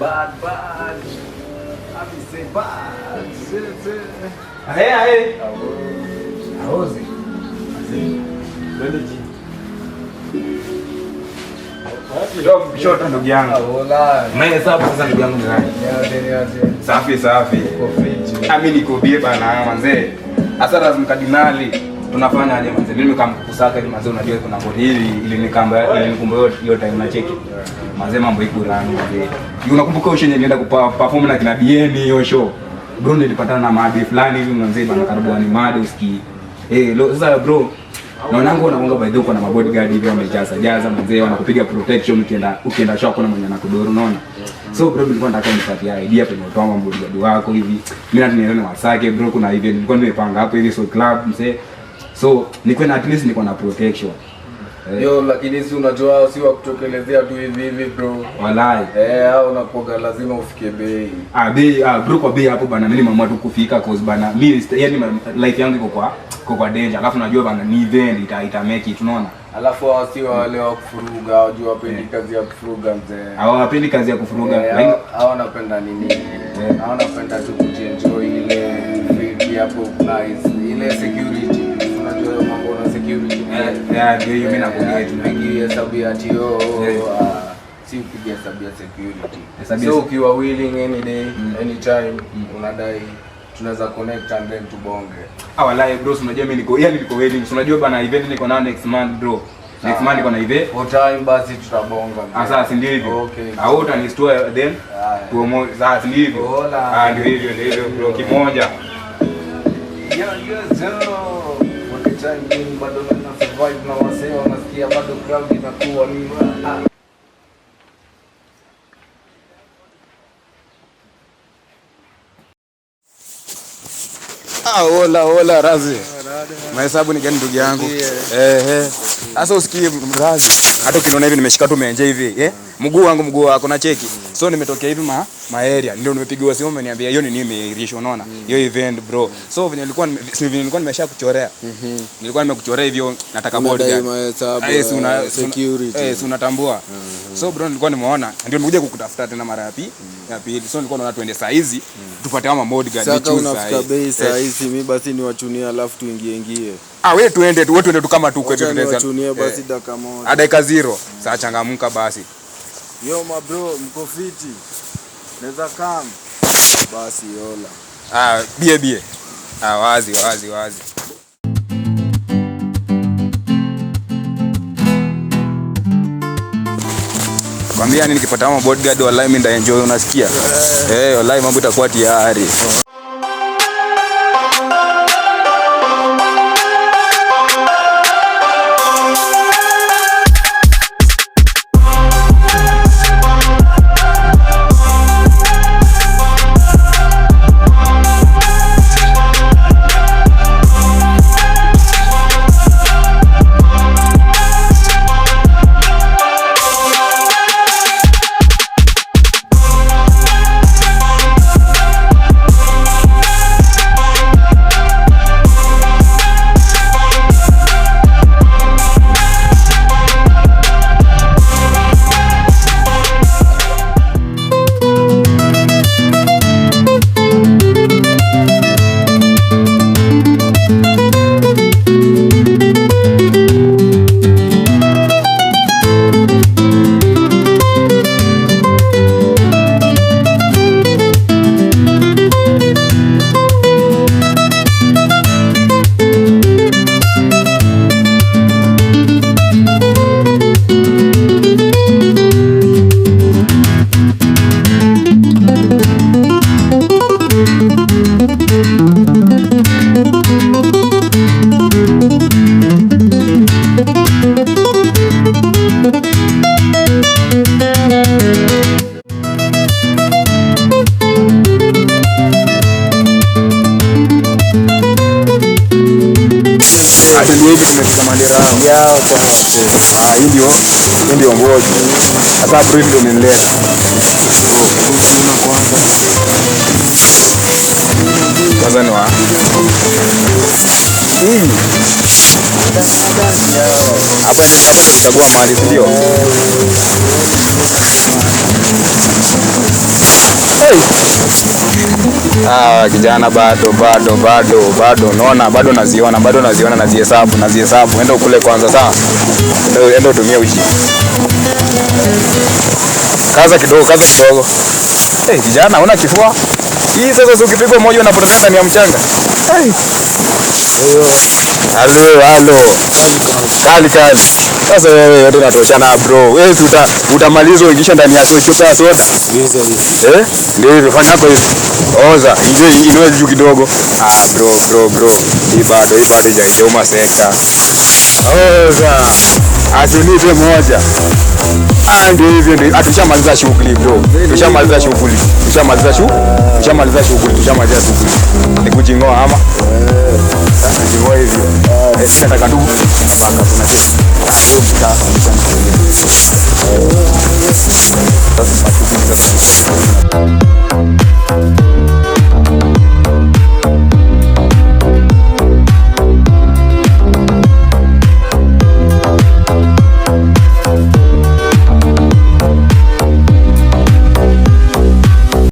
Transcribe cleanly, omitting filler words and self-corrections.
Bad. I say bad. Hey. Hauzi. Shota ndugu yangu. Mimi hesabu sasa ndugu yangu ni nani? Safi. Mimi niko bie bana manze. Asara mkadinali. Tunafanya aje manze? Mimi kama kusaka ni manze unajua kuna ngoli ili nikumbe hiyo time na cheki. Manze mambo iko rani manze. Unakumbuka usho nilienda kuperform na kina Bieni hiyo show. Bro nilipatana na maadi fulani hivi manze bana karibu ni maadi usikii. Sasa bro naonangu unaonga by the way kuna mabodyguard hivi wamejaza manze wanakupiga protection ukienda shop na mwenye anakudoro unaona. So bro nilikuwa nataka nipatie idea penye utoa mabodyguard wako hivi. Mimi na nielewa wasake bro kuna hivi nilikuwa nimepanga hapo hivi so club mse. So niko na at least niko na protection. Yo lakini si unajua si wa kutokelezea tu hivi bro. Walai. Au unakoga lazima ufike bei. Bei bro kwa bei hapo bana mimi mama tu kufika cause bana mimi yani life yangu iko kwa danger. Alafu najua bana ni event ita make it unaona. Alafu wasio wale wa kufuruga wajua wapendi kazi ya kufuruga mzee. Hawapendi kazi ya kufuruga. Hao wanapenda nini? Hao wanapenda tu kuenjoy ile feel hapo nice. Ile security. Unajua mambo na security. Ndio hiyo mimi nakuambia tunaingia hesabu ya TO. Si upigia hesabu ya security. So ukiwa willing any day, anytime unadai tunaweza connect and then tubonge. Walai bro, unajua mimi niko wedding. Unajua bana event niko na next month bro. Next month niko na event. For time basi tutabonga. Sasa si ndio hivyo. Okay. Au utanistore then tuomo sasa si ndio hivyo. Ndio hivyo bro kimoja. For the time being bado na survive na wasee wanasikia bado crowd inakuwa ni Hola Razi. Mahesabu ni gani ndugu yangu? Sasa usikie Razi. Hata ukiniona hivi nimeshika tu menje hivi, mguu wako na cheki. So nimetokea hivi ma area. Ndio nimepigiwa simu ameniambia hiyo ni nini imeirisha unaona? Hiyo event bro. So venye nilikuwa nimesha kuchorea. Nilikuwa nimekuchorea hivyo nataka bodyguard. Security. Si unatambua. So bro nilikuwa nimeona ndio nimekuja kukutafuta tena mara ya pili. So nilikuwa naona tuende saa hizi tupate kama bodyguard ni choose saa. Sasa unafika bei saa hizi mimi basi niwachunie alafu tuingie. Wewe tuende tu kama tu kwetu tunaweza. Niwachunie basi dakika moja. Dakika 0. Saa changamka basi. Yo ma bro mko fiti. Naweza come. Basi yola. Bie. Wazi. Kwambia nini nikipata kama bodyguard wallahi mimi nda enjoy unasikia? Wallahi mambo itakuwa tayari. Hii ndio ngozi. Sasa brief ndio nimeleta. Kwanza ni wa. Hapa chagua mali ndio. Kijana bado. Naona bado naziona nazihesabu. Enda ukule kwanza sawa. Enda utumie uji. Kaza kidogo. Kijana una kifua? Hii sasa ukipigwa moja unapotelea ndani ya mchanga. Halo. Kali. Sasa wewe yote unatoshana bro. Wewe utamaliza uingisha ndani ya chupa ya soda. Ndio hivyo fanya hapo hivi. Oza, inue juu kidogo. Bro. Hii bado haijauma sekta. Oza. Asinipe moja. Ndio hivyo. Atushamaliza shughuli bro. Tushamaliza shughuli. Ni kujingoa ama? Kujingoa hivyo. Nataka tu. Kuna kitu.